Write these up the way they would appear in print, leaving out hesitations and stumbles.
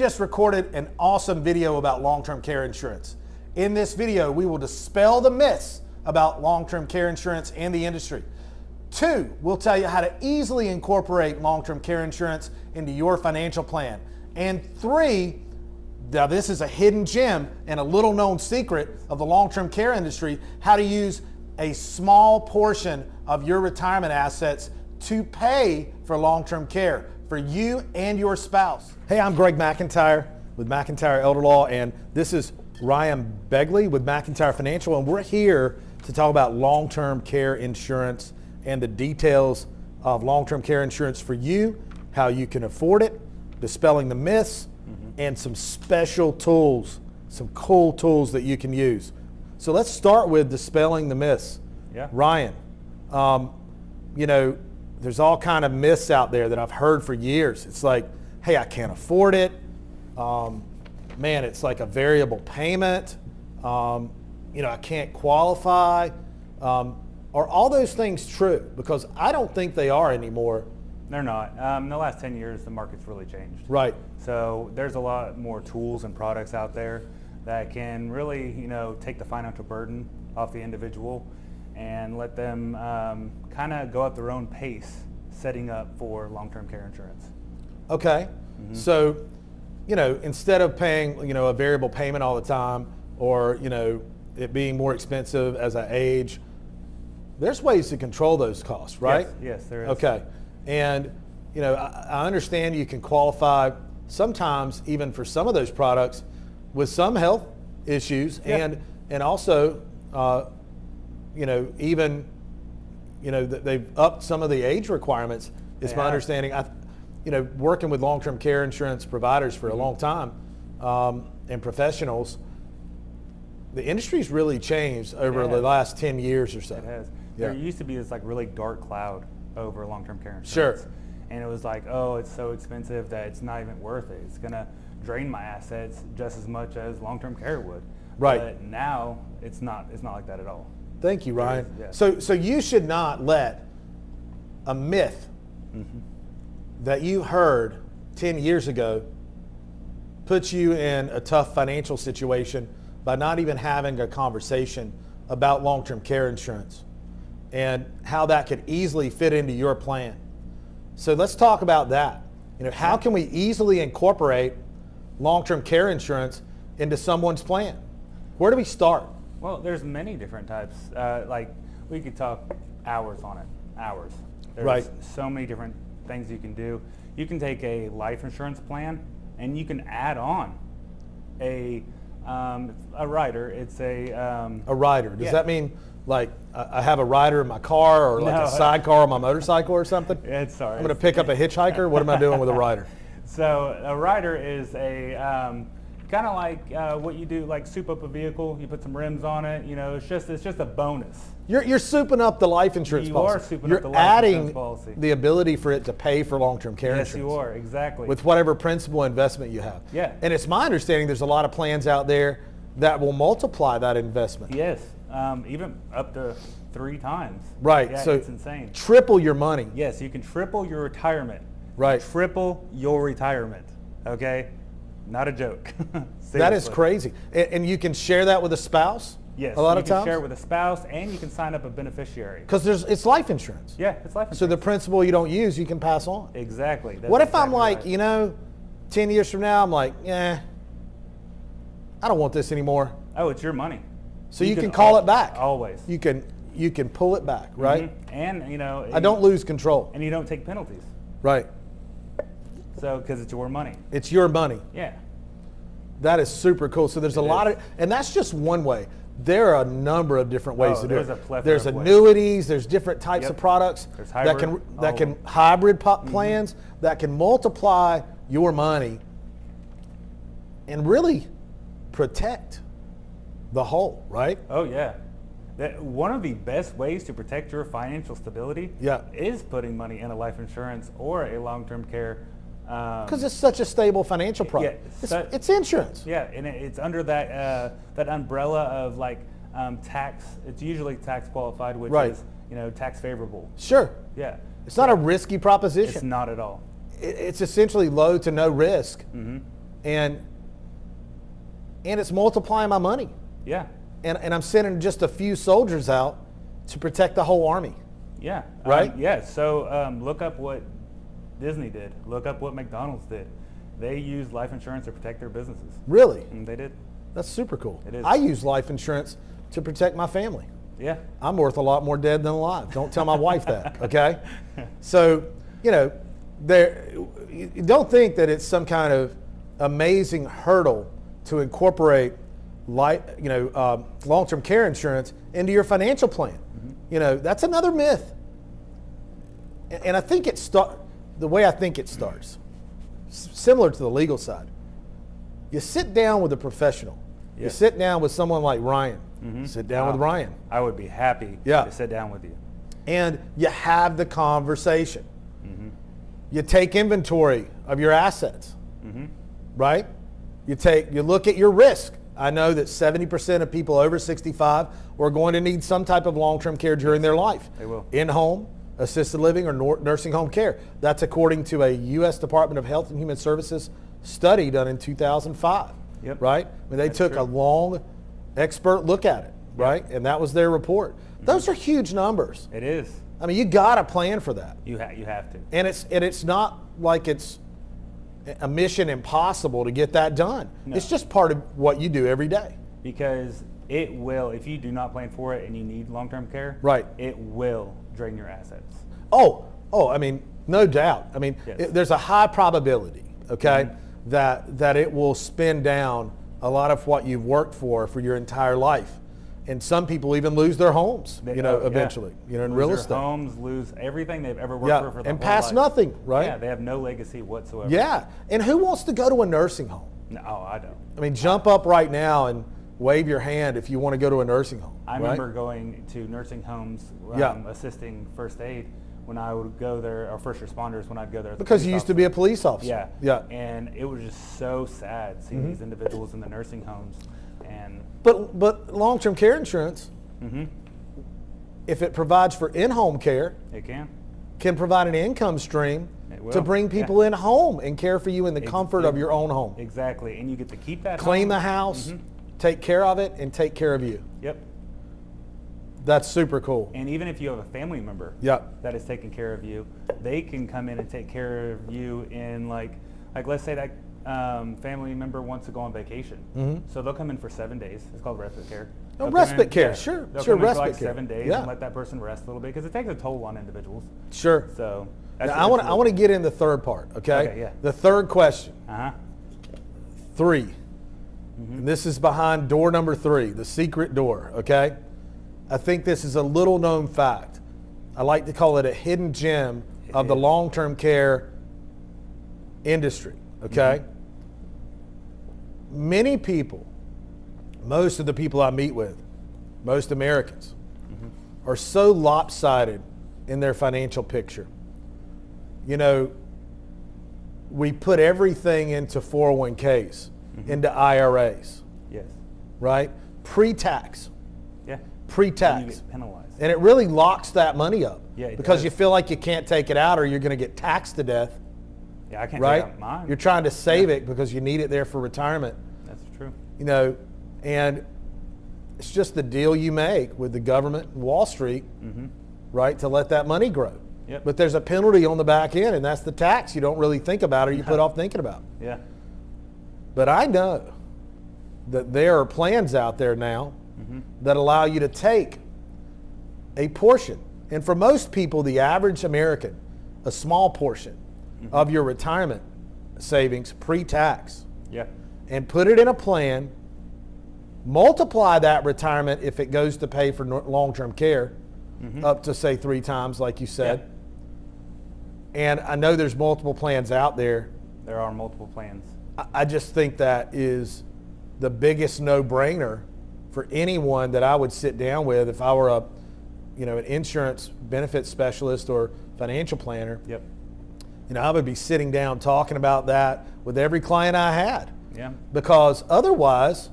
just recorded an awesome video about long-term care insurance. In this video, we will dispel the myths about long-term care insurance and the industry. 2, we'll tell you how to easily incorporate long-term care insurance into your financial plan. And 3, now this is a hidden gem and a little known secret of the long-term care industry, how to use a small portion of your retirement assets to pay for long-term care for you and your spouse. Hey, I'm Greg McIntyre with McIntyre Elderlaw, and this is Ryan Begley with McIntyre Financial, and we're here to talk about long-term care insurance and the details of long-term care insurance for you, how you can afford it, dispelling the myths, and some special tools, some cool tools that you can use. So let's start with dispelling the myths. Yeah. Ryan, you know, there's all kind of myths out there that I've heard for years. It's like, hey, I can't afford it. Man, it's like a variable payment. You know, I can't qualify. Are all those things true? Because I don't think they are anymore. They're not. In the last 10 years, the market's really changed. Right. So there's a lot more tools and products out there that can really, you know, take the financial burden off the individual and let them kind of go at their own pace, setting up for long-term care insurance. Okay. So, you know, instead of paying, you know, a variable payment all the time, or, you know, it being more expensive as I age, there's ways to control those costs, right? Yes, there is. Okay. And, you know, I understand you can qualify sometimes even for some of those products with some health issues, and also, you know, even, you know, they've upped some of the age requirements. It's my understanding. You know, working with long-term care insurance providers for a long time, and professionals, the industry's really changed over the last 10 years or so. It has. Yeah. There used to be this like really dark cloud over long-term care insurance. Sure. And it was like, oh, it's so expensive that it's not even worth it. It's gonna drain my assets just as much as long-term care would. Right. But now it's not like that at all. Thank you, Ryan. Yeah. So you should not let a myth that you heard 10 years ago put you in a tough financial situation by not even having a conversation about long-term care insurance and how that could easily fit into your plan. So let's talk about that. You know, how can we easily incorporate long-term care insurance into someone's plan? Where do we start? Well, there's many different types. Like we could talk hours on it, hours. There's so many different things you can do. You can take a life insurance plan and you can add on a rider. It's a rider. Does that mean like I have a rider in my car, or like a sidecar on my motorcycle or something? I'm going to pick up a hitchhiker. What am I doing with a rider? So a rider is a kind of like what you do, like soup up a vehicle. You put some rims on it. You know, it's just a bonus. You're souping up the life insurance policy. You are souping up the life insurance policy. You're adding the ability for it to pay for long-term care insurance. Yes, you are, exactly. With whatever principal investment you have. Yeah. And it's my understanding there's a lot of plans out there that will multiply that investment. Yes, even up to 3 times. Right. Yeah, so it's insane. Triple your money. Yes, you can triple your retirement. Right. Triple your retirement. Okay? Not a joke. That is crazy. And you can share that with a spouse? Yes. A lot of times? You can share it with a spouse, and you can sign up a beneficiary. Because it's life insurance. Yeah, it's life insurance. So the principal you don't use, you can pass on. Exactly. What if I'm like, right. you know, 10 years from now, I'm like, I don't want this anymore. Oh, it's your money. So you can call it back. Always. You can pull it back, right? And, you know. I don't lose control. And you don't take penalties. Right. So, because it's your money. It's your money. Yeah. That is super cool. So there's a lot of, and that's just one way. There are a number of different ways to do it. There's annuities. There's different types of products that can hybrid plans that can multiply your money and really protect the whole, right? Oh yeah. One of the best ways to protect your financial stability is putting money in a life insurance or a long-term care. Because it's such a stable financial product. It's insurance. Yeah, and it's under that that umbrella of like tax. It's usually tax qualified, which is, you know, tax favorable. Sure. Yeah. It's not a risky proposition. It's not at all. It's essentially low to no risk, and it's multiplying my money. Yeah. And I'm sending just a few soldiers out to protect the whole army. Yeah. Right? Yeah. So look up what Disney did. Look up what McDonald's did. They used life insurance to protect their businesses. Really? And they did. That's super cool. It is. I use life insurance to protect my family. Yeah. I'm worth a lot more dead than alive. Don't tell my wife that, okay? So, you know, you don't think that it's some kind of amazing hurdle to incorporate long-term care insurance into your financial plan. Mm-hmm. You know, that's another myth. And I think the way I think it starts, similar to the legal side. You sit down with a professional. Yes. You sit down with someone like Ryan. Mm-hmm. Sit down with Ryan. I would be happy to sit down with you. And you have the conversation. Mm-hmm. You take inventory of your assets, mm-hmm. right? You look at your risk. I know that 70% of people over 65 are going to need some type of long-term care during their life. They will. In-home, assisted living, or nursing home care. That's according to a U.S. Department of Health and Human Services study done in 2005. Yep. Right? I mean, they took a long expert look at it, right? Yep. And that was their report. Mm-hmm. Those are huge numbers. It is. I mean, you got to plan for that. You have to. And it's not like it's a mission impossible to get that done. No. It's just part of what you do every day. Because it will, if you do not plan for it and you need long-term care, right, it will drain your assets. Oh, I mean, no doubt. I mean, yes. There's a high probability, okay, mm-hmm. that it will spin down a lot of what you've worked for your entire life. And some people even lose their homes, eventually, in real estate. Lose their homes, lose everything they've ever worked for their and whole pass life. Nothing, right? Yeah, they have no legacy whatsoever. Yeah, and who wants to go to a nursing home? No, I don't. I mean, jump up right now and wave your hand if you want to go to a nursing home. I remember going to nursing homes, assisting first aid when I would go there, or first responders when I'd go there. Because you used to be a police officer. Yeah. And it was just so sad seeing mm-hmm. these individuals in the nursing homes. But long-term care insurance, mm-hmm. if it provides for in-home care, it can provide an income stream to bring people in home and care for you in the comfort of your own home. Exactly, and you get to keep that Clean home. The house, mm-hmm. take care of it, and take care of you. Yep. That's super cool. And even if you have a family member that is taking care of you, they can come in and take care of you in like let's say that family member wants to go on vacation. Mm-hmm. So they'll come in for 7 days. It's called respite care. Oh, respite care, sure. They'll come in respite for like care. 7 days and let that person rest a little bit because it takes a toll on individuals. Sure. So now, I want to get in the third part, okay? Okay, yeah. The third question. 3. Mm-hmm. And this is behind door number 3, the secret door, okay? I think this is a little known fact. I like to call it a hidden gem of the long-term care industry, okay? Mm-hmm. Many people, most of the people I meet with, most Americans, mm-hmm. are so lopsided in their financial picture. You know, we put everything into 401ks, mm-hmm. into IRAs. Yes. Right? Pre-tax. Yeah. Pre-tax. And you get penalized. And it really locks that money up. Yeah, because you feel like you can't take it out or you're going to get taxed to death. Yeah, I can't right? take out mine. You're trying to save it because you need it there for retirement. That's true. You know, and it's just the deal you make with the government and Wall Street, mm-hmm. right, to let that money grow. Yep. But there's a penalty on the back end, and that's the tax you don't really think about or you put off thinking about. Yeah. But I know that there are plans out there now mm-hmm. that allow you to take a portion. And for most people, the average American, a small portion mm-hmm. of your retirement savings pre-tax. Yeah. And put it in a plan, multiply that retirement if it goes to pay for long-term care mm-hmm. up to, say, 3 times, like you said. Yeah. And I know there's multiple plans out there. There are multiple plans. I just think that is the biggest no-brainer for anyone that I would sit down with if I were an insurance benefit specialist or financial planner. Yep. I would be sitting down talking about that with every client I had. Yeah. Because otherwise,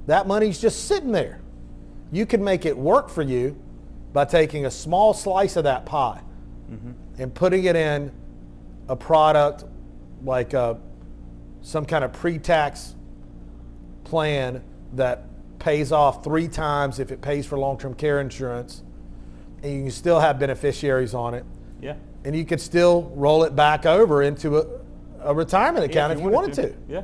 that money's just sitting there. You can make it work for you by taking a small slice of that pie mm-hmm. and putting it in a product like a some kind of pre-tax plan that pays off 3 times if it pays for long-term care insurance, and you can still have beneficiaries on it. Yeah. And you could still roll it back over into a retirement account if you wanted to. Yeah.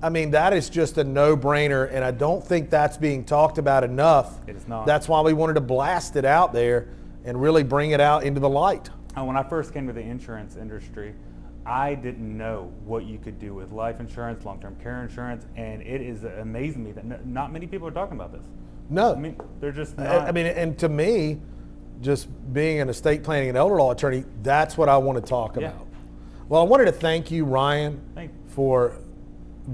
I mean, that is just a no-brainer, and I don't think that's being talked about enough. It is not. That's why we wanted to blast it out there and really bring it out into the light. When I first came to the insurance industry, I didn't know what you could do with life insurance, long-term care insurance, and it is amazing me that not many people are talking about this. No. I mean, they're just not. I mean, and to me, just being an estate planning and elder law attorney, that's what I want to talk about. Well, I wanted to thank you, Ryan, for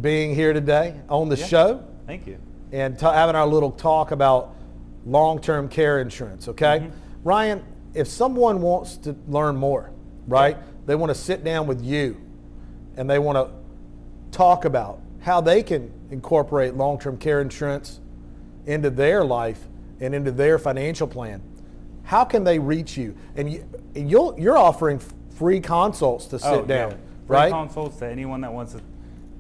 being here today on the show. Thank you. And having our little talk about long-term care insurance, okay? Mm-hmm. Ryan, if someone wants to learn more, right? They want to sit down with you and they want to talk about how they can incorporate long-term care insurance into their life and into their financial plan. How can they reach you? And you're offering free consults to sit down, right? Free consults to anyone that wants to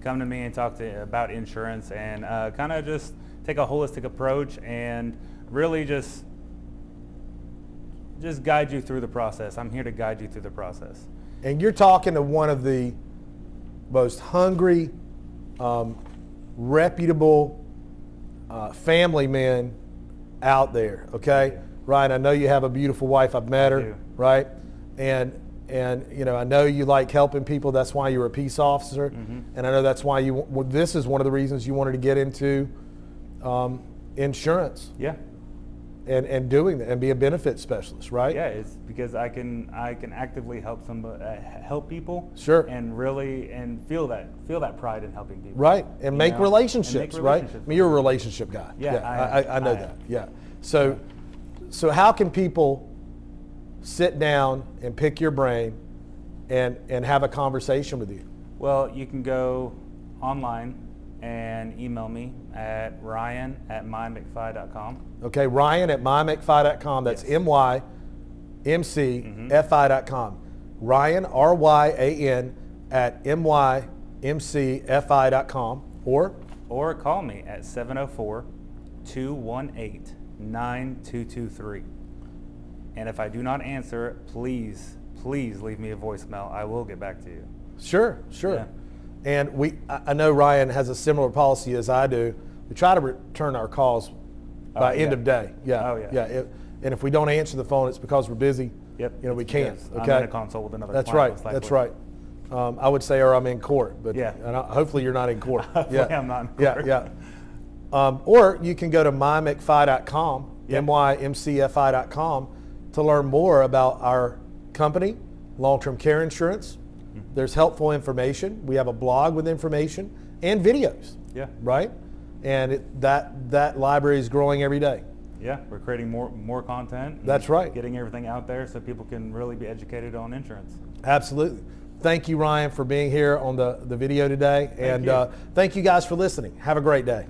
come to me and talk to about insurance, and kind of just take a holistic approach and really just guide you through the process. I'm here to guide you through the process. And you're talking to one of the most hungry, reputable family men out there, okay? Ryan, I know you have a beautiful wife. I've met her, right? And you know, I know you like helping people. That's why you're a peace officer. Mm-hmm. And I know that's why this is one of the reasons you wanted to get into insurance. Yeah. And doing that and be a benefit specialist, right? Yeah, it's because I can actively help somebody, help people. Sure. And really feel that pride in helping people. Right. And make relationships, right? I mean, you're a relationship guy. Yeah. I know that. Yeah. So how can people sit down and pick your brain and have a conversation with you? Well, you can go online and email me at ryan@mymcfi.com. Okay, Ryan at mymcfi.com. That's MYMCFI.com. Ryan, RYAN, at MYMCFI.com. Or call me at 704-218-9223. And if I do not answer it, please leave me a voicemail. I will get back to you. Sure. Yeah. And I know Ryan has a similar policy as I do. We try to return our calls by end of day. Yeah. Oh, yeah. And if we don't answer the phone, it's because we're busy. Yep. You know, we can't. Okay. I'm in a consult with another That's client. right. That's right. I would say, or I'm in court, but hopefully you're not in court. Hopefully I'm not in court. Yeah. Or you can go to mymcfi.com, MYMCFI.com, to learn more about our company, long-term care insurance. There's helpful information. We have a blog with information and videos. Yeah. Right? And that library is growing every day. Yeah, we're creating more content. That's right. Getting everything out there so people can really be educated on insurance. Absolutely. Thank you, Ryan, for being here on the video today. And thank you guys for listening. Have a great day.